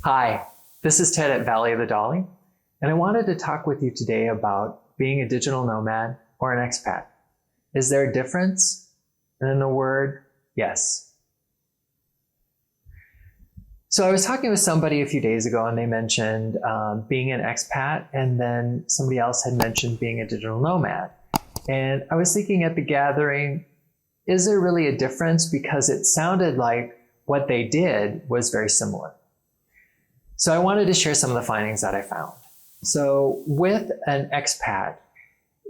Hi, this is Ted at Valley of the Dolly, and I wanted to talk with you today about being a digital nomad or an expat. Is there a difference? And in a word, yes. So I was talking with somebody a few days ago and they mentioned being an expat, and then somebody else had mentioned being a digital nomad. And I was thinking at the gathering, is there really a difference? Because it sounded like what they did was very similar. So I wanted to share some of the findings that I found. So with an expat,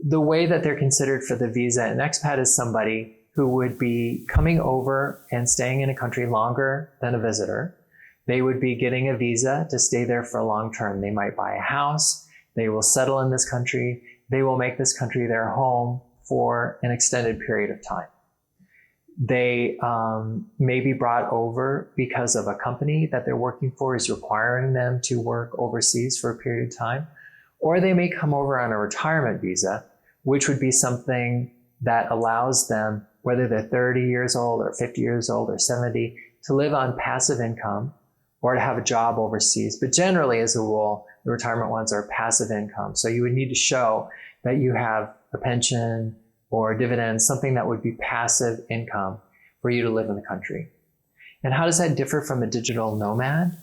the way that they're considered for the visa, an expat is somebody who would be coming over and staying in a country longer than a visitor. They would be getting a visa to stay there for a long term. They might buy a house, they will settle in this country, they will make this country their home for an extended period of time. They may be brought over because of a company that they're working for is requiring them to work overseas for a period of time, or they may come over on a retirement visa, which would be something that allows them, whether they're 30 years old or 50 years old or 70, to live on passive income or to have a job overseas. But generally, as a rule, the retirement ones are passive income. So you would need to show that you have a pension or dividends, something that would be passive income for you to live in the country. And how does that differ from a digital nomad?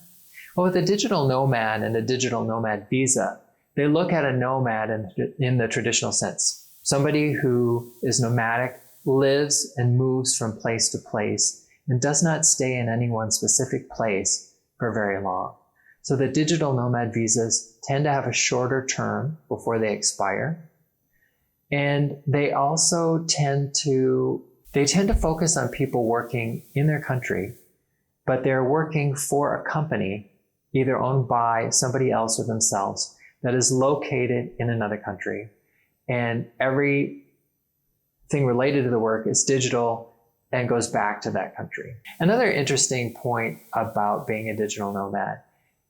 Well, with a digital nomad and a digital nomad visa, they look at a nomad in the traditional sense. Somebody who is nomadic, lives and moves from place to place, and does not stay in any one specific place for very long. So the digital nomad visas tend to have a shorter term before they expire. And they also tend to focus on people working in their country, but they're working for a company either owned by somebody else or themselves that is located in another country. And everything related to the work is digital and goes back to that country. Another interesting point about being a digital nomad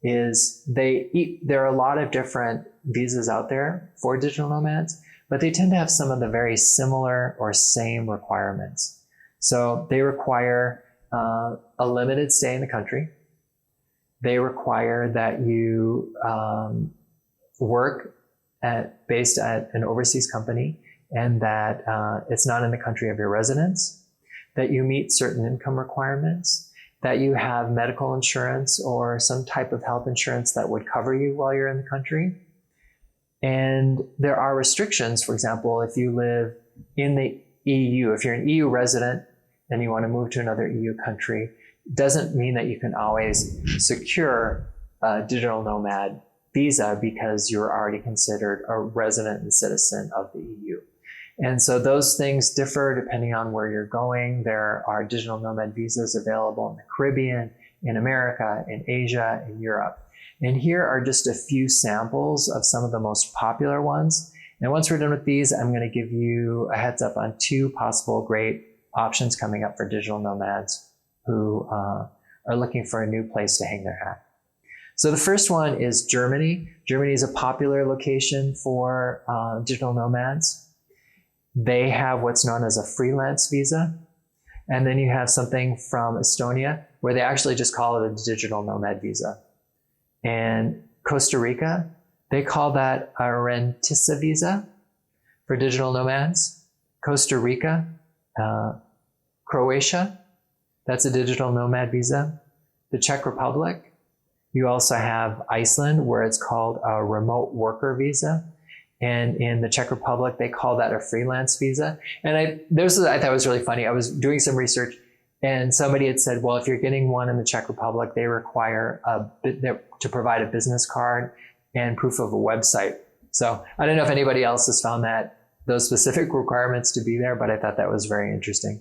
is there are a lot of different visas out there for digital nomads, but they tend to have some of the very similar or same requirements. So they require a limited stay in the country. They require that you work based at an overseas company and that it's not in the country of your residence, that you meet certain income requirements, that you have medical insurance or some type of health insurance that would cover you while you're in the country. And there are restrictions. For example, if you live in the EU, if you're an EU resident and you want to move to another EU country, it doesn't mean that you can always secure a digital nomad visa because you're already considered a resident and citizen of the EU. And so those things differ depending on where you're going. There are digital nomad visas available in the Caribbean, in America, in Asia, in Europe. And here are just a few samples of some of the most popular ones. And once we're done with these, I'm going to give you a heads up on two possible great options coming up for digital nomads who are looking for a new place to hang their hat. So the first one is Germany. Germany is a popular location for digital nomads. They have what's known as a freelance visa. And then you have something from Estonia where they actually just call it a digital nomad visa. And Costa Rica, they call that a rentista visa for digital nomads. Costa Rica, Croatia, that's a digital nomad visa. The Czech Republic, you also have Iceland, where it's called a remote worker visa. And in the Czech Republic, they call that a freelance visa. And I thought was really funny. I was doing some research and somebody had said, well, if you're getting one in the Czech Republic, they require to provide a business card and proof of a website. So I don't know if anybody else has found those specific requirements to be there, but I thought that was very interesting.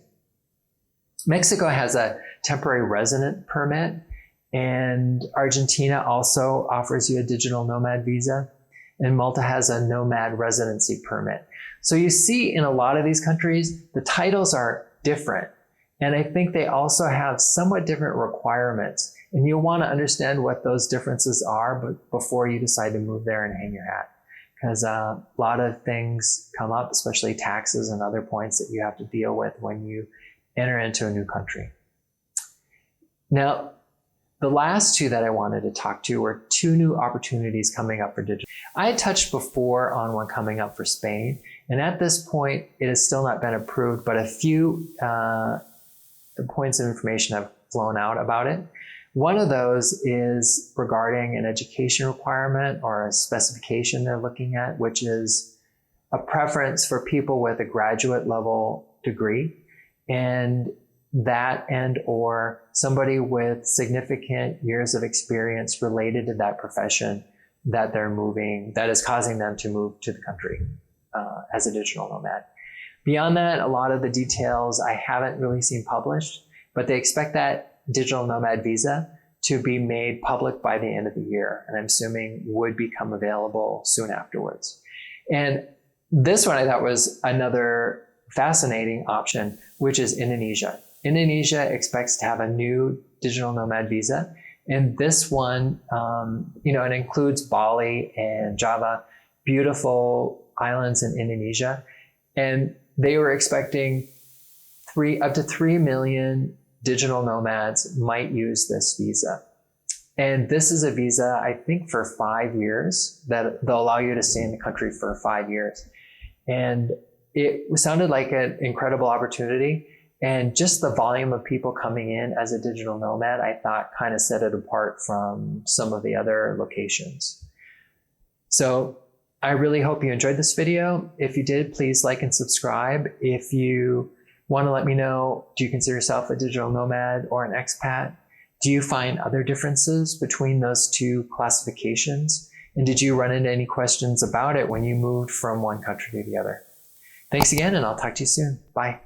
Mexico has a temporary resident permit, and Argentina also offers you a digital nomad visa, and Malta has a nomad residency permit. So you see in a lot of these countries, the titles are different. And I think they also have somewhat different requirements. And you'll want to understand what those differences are before you decide to move there and hang your hat. Because a lot of things come up, especially taxes and other points that you have to deal with when you enter into a new country. Now, The last two that I wanted to talk to were two new opportunities coming up for digital. I had touched before on one coming up for Spain, and at this point, it has still not been approved, but a few points of information have flown out about it. One of those is regarding an education requirement or a specification they're looking at, which is a preference for people with a graduate level degree, and that and or somebody with significant years of experience related to that profession that they're moving, that is causing them to move to the country as a digital nomad. Beyond that, a lot of the details I haven't really seen published, but they expect that digital nomad visa to be made public by the end of the year, and I'm assuming would become available soon afterwards. And this one I thought was another fascinating option, which is Indonesia. Indonesia expects to have a new digital nomad visa, and this one, it includes Bali and Java, beautiful islands in Indonesia, and they were expecting up to 3 million digital nomads might use this visa. And this is a visa, I think, for 5 years, that they'll allow you to stay in the country for 5 years. And it sounded like an incredible opportunity. And just the volume of people coming in as a digital nomad, I thought kind of set it apart from some of the other locations. So I really hope you enjoyed this video. If you did, please like and subscribe. If you want to let me know, do you consider yourself a digital nomad or an expat? Do you find other differences between those two classifications? And did you run into any questions about it when you moved from one country to the other? Thanks again, and I'll talk to you soon. Bye.